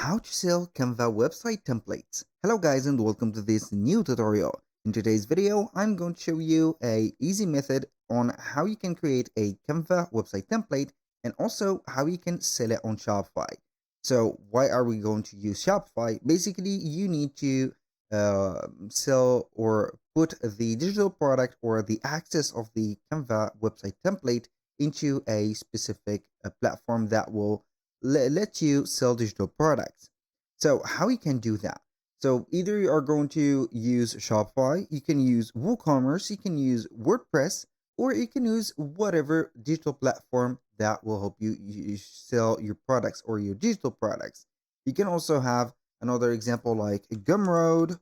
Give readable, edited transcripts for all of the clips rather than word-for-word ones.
How to sell Canva website templates. Hello guys and welcome to this new tutorial. In today's video, I'm going to show you a easy method on how you can create a Canva website template and also how you can sell it on Shopify. So why are we going to use Shopify? Basically, you need to sell or put the digital product or the access of the Canva website template into a specific platform that will let you sell digital products. So how you can do that? So either you are going to use Shopify, you can use WooCommerce, you can use WordPress, or you can use whatever digital platform that will help you sell your products or your digital products. You can also have another example like Gumroad,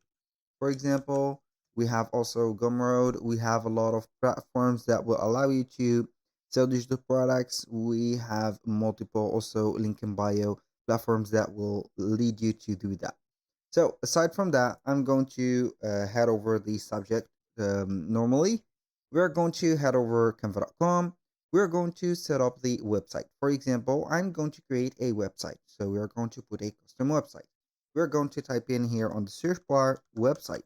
for example. We have also Gumroad. We have a lot of platforms that will allow you to sell digital products. We have multiple also link in bio platforms that will lead you to do that. So aside from that, I'm going to head over the subject. Normally, we're going to head over canva.com. We're going to set up the website. For example, I'm going to create a website. So we are going to put a custom website. We're going to type in here on the search bar website.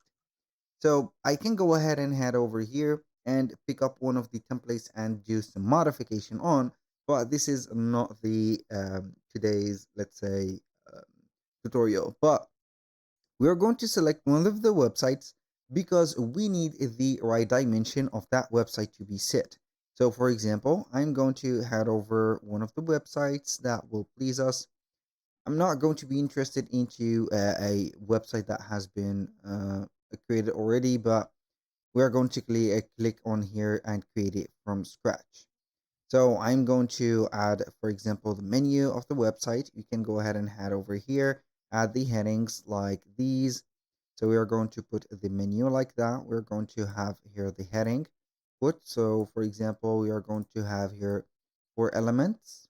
So I can go ahead and head over here and pick up one of the templates and do some modification on, but this is not the today's, let's say, um, tutorial. But we are going to select one of the websites because we need the right dimension of that website to be set. So for example, I'm going to head over one of the websites that will please us. I'm not going to be interested into a website that has been created already, but we're going to click on here and create it from scratch. So I'm going to add, for example, the menu of the website. You can go ahead and head over here, add the headings like these. So we are going to put the menu like that. We're going to have here the heading put. So for example, we are going to have here 4 elements,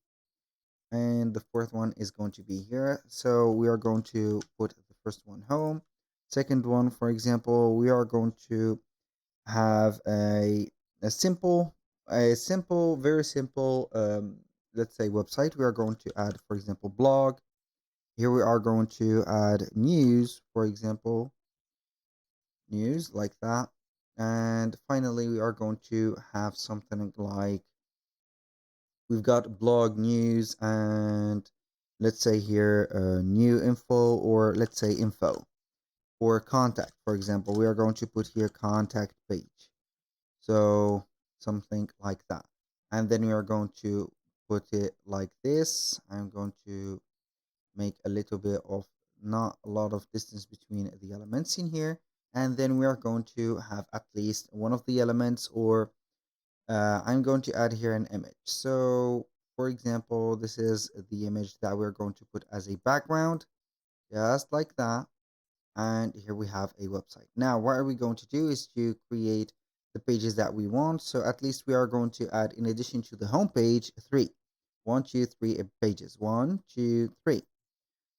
and the fourth one is going to be here. So we are going to put the first one home. Second one, for example, we are going to have a simple very simple let's say website. We are going to add, for example, blog. Here we are going to add news, for example, news like that. And finally, we are going to have something like we've got blog news, and let's say here new info, or let's say info or contact. For example, we are going to put here contact page. So something like that. And then we are going to put it like this. I'm going to make a little bit of not a lot of distance between the elements in here. And then we are going to have at least one of the elements, or I'm going to add here an image. So for example, this is the image that we're going to put as a background, just like that. And here we have a website. Now what are we going to do is to create the pages that we want. So at least we are going to add, in addition to the home page, three. 1, 2, 3 pages. 1, 2, 3.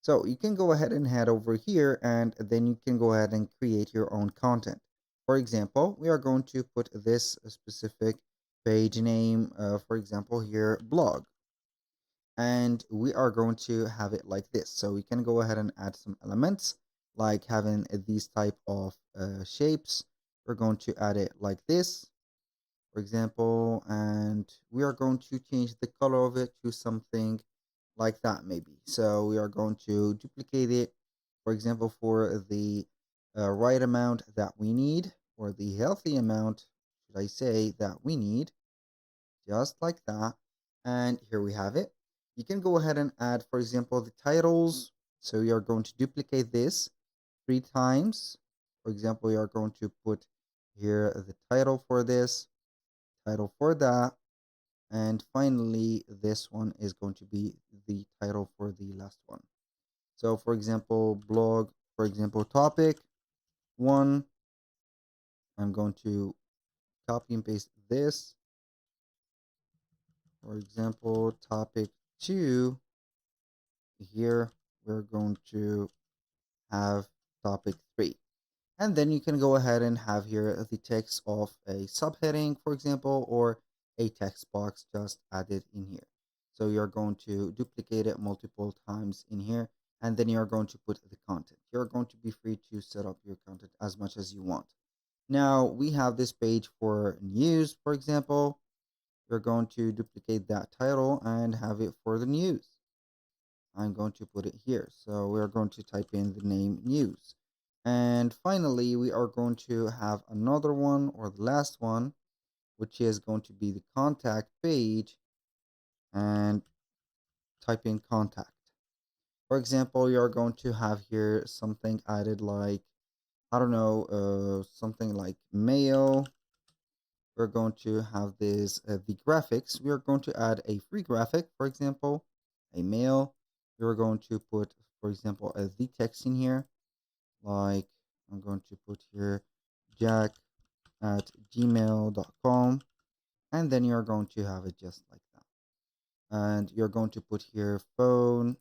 So you can go ahead and head over here, and then you can go ahead and create your own content. For example, we are going to put this specific page name, for example here, blog. And we are going to have it like this. So we can go ahead and add some elements like having these type of shapes. We're going to add it like this, for example, and we are going to change the color of it to something like that maybe. So we are going to duplicate it, for example, for the right amount that we need, or the healthy amount, should I say, that we need, just like that. And here we have it. You can go ahead and add, for example, the titles. So we are going to duplicate this 3 times. For example, we are going to put here the title for this, title for that, and finally this one is going to be the title for the last one. So for example, blog, for example, topic 1, I'm going to copy and paste this. For example, topic 2, here we're going to have topic 3. And then you can go ahead and have here the text of a subheading, for example, or a text box just added in here. So you're going to duplicate it multiple times in here. and then you're going to put the content. You're going to be free to set up your content as much as you want. Now we have this page for news, for example. We're going to duplicate that title and have it for the news. I'm going to put it here. So we're going to type in the name news. And finally, we are going to have another one, or the last one, which is going to be the contact page, and type in contact. For example, you're going to have here something added like, I don't know, something like mail. We're going to have this, the graphics. We are going to add a free graphic, for example, a mail. We're going to put, for example, the text in here. Like, I'm going to put here jack@gmail.com. And then you're going to have it just like that. And you're going to put here phone,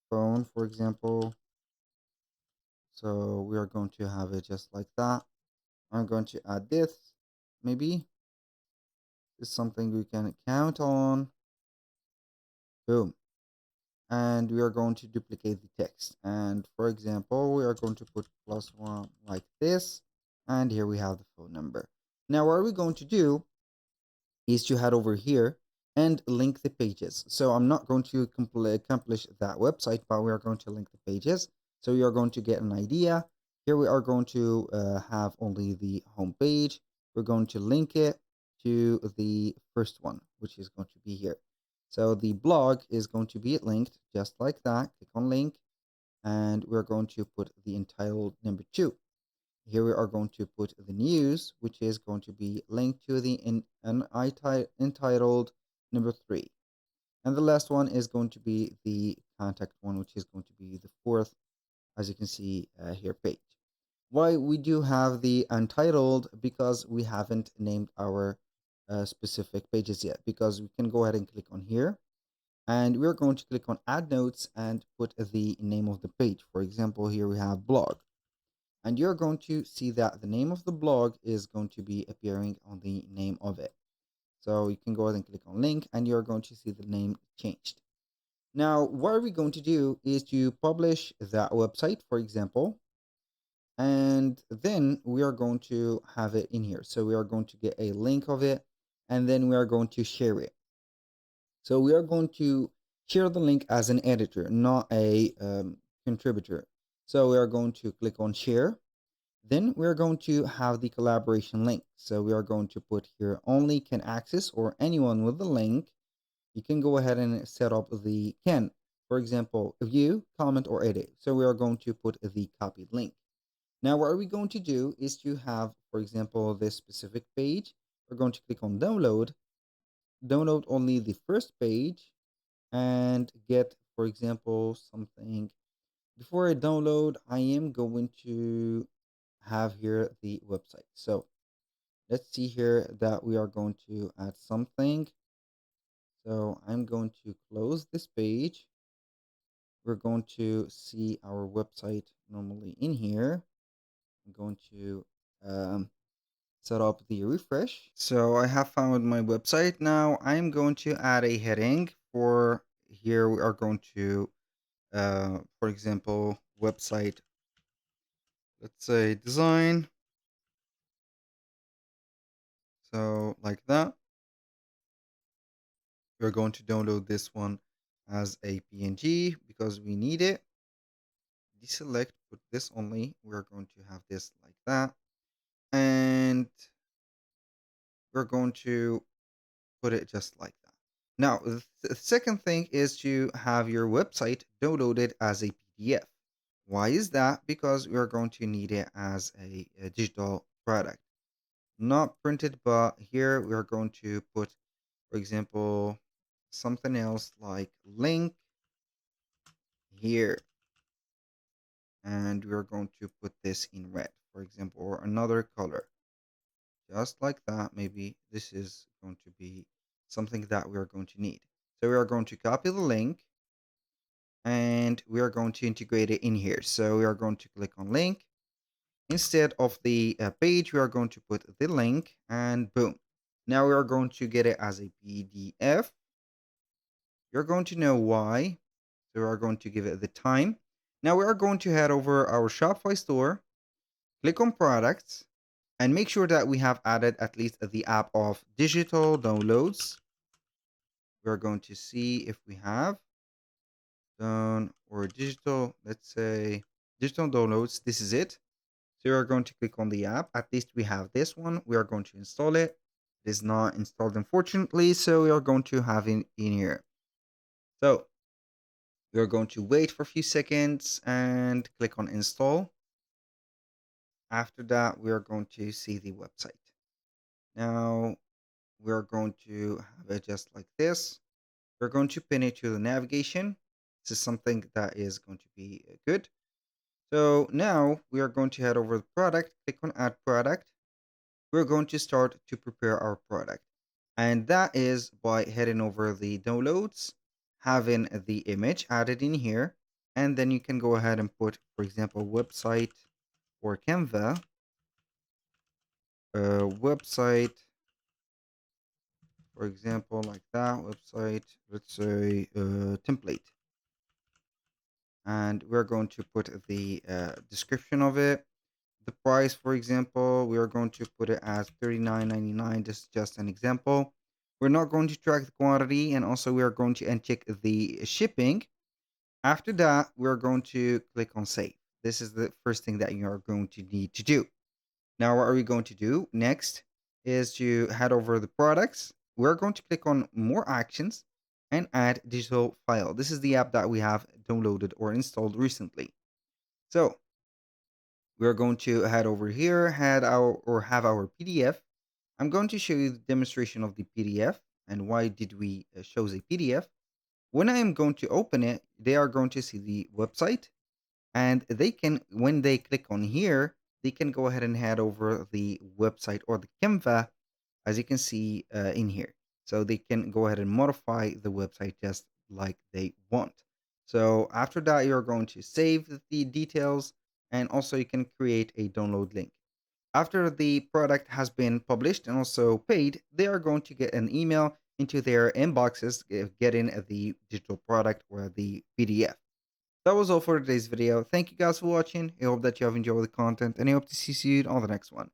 for example. So we are going to have it just like that. I'm going to add this. Maybe it's something we can count on. Boom. And we are going to duplicate the text. And for example, we are going to put +1 like this. And here we have the phone number. Now, what are we going to do is to head over here and link the pages. So I'm not going to accomplish that website, but we are going to link the pages. So you are going to get an idea. Here we are going to have only the home page. We're going to link it to the first one, which is going to be here. So the blog is going to be linked just like that. Click on link, and we're going to put the entitled number 2. Here we are going to put the news, which is going to be linked to the entitled number 3. And the last one is going to be the contact one, which is going to be the 4th, as you can see here, page. Why we do have the untitled? Because we haven't named our specific pages yet. Because we can go ahead and click on here, and we're going to click on add notes and put the name of the page. For example, here we have blog. And you're going to see that the name of the blog is going to be appearing on the name of it. So you can go ahead and click on link, and you're going to see the name changed. Now, what are we going to do is to publish that website, for example, and then we are going to have it in here. So we are going to get a link of it, and then we are going to share it. So we are going to share the link as an editor, not a contributor. So we are going to click on share. Then we're going to have the collaboration link. So we are going to put here only can access, or anyone with the link. You can go ahead and set up the can, for example, view, comment, or edit. So we are going to put the copied link. Now, what are we going to do is to have, for example, this specific page. We're going to click on download only the first page, and get, for example, something. Before I download, I am going to have here the website. So let's see here that we are going to add something. So I'm going to close this page. We're going to see our website normally in here. I'm going to set up the refresh. So I have found my website. Now I'm going to add a heading. For here we are going to, for example, website, let's say design. So like that. We're going to download this one as a PNG because we need it. Deselect, put this only. We're going to have this like that. And we're going to put it just like that. Now, the second thing is to have your website downloaded as a PDF. Why is that? Because we're going to need it as a digital product. Not printed, but here we're going to put, for example, something else like link here, and we're going to put this in red, for example, or another color, just like that. Maybe this is going to be something that we are going to need. So we are going to copy the link, and we are going to integrate it in here. So we are going to click on link. Instead of the page, we are going to put the link, and boom. Now we are going to get it as a PDF. You're going to know why. So we are going to give it the time. Now we are going to head over our Shopify store, click on products, and make sure that we have added at least the app of digital downloads. We're going to see if we have done or digital, let's say digital downloads. This is it. So you're going to click on the app. At least we have this one. We are going to install it. It is not installed, unfortunately. So we are going to have it in here. So we are going to wait for a few seconds and click on install. After that, we are going to see the website. Now we're going to have it just like this. We're going to pin it to the navigation. This is something that is going to be good. So now we are going to head over the product, click on add product. We're going to start to prepare our product. And that is by heading over the downloads, having the image added in here. And then you can go ahead and put, for example, website or Canva, website, for example, like that website, let's say template. And we're going to put the description of it. The price, for example, we are going to put it as $39.99. This is just an example. We're not going to track the quantity, and also we are going to uncheck the shipping. After that, we're going to click on save. This is the first thing that you are going to need to do. Now, what are we going to do next is to head over the products. We're going to click on more actions and add digital file. This is the app that we have downloaded or installed recently. So we're going to head over here, have our PDF. I'm going to show you the demonstration of the PDF and why did we shows a PDF. When I am going to open it, they are going to see the website, and they can, when they click on here, they can go ahead and head over the website or the Canva, as you can see in here. So they can go ahead and modify the website just like they want. So after that, you're going to save the details, and also you can create a download link. After the product has been published and also paid, they are going to get an email into their inboxes getting the digital product or the PDF. That was all for today's video. Thank you guys for watching. I hope that you have enjoyed the content, and I hope to see you on the next one.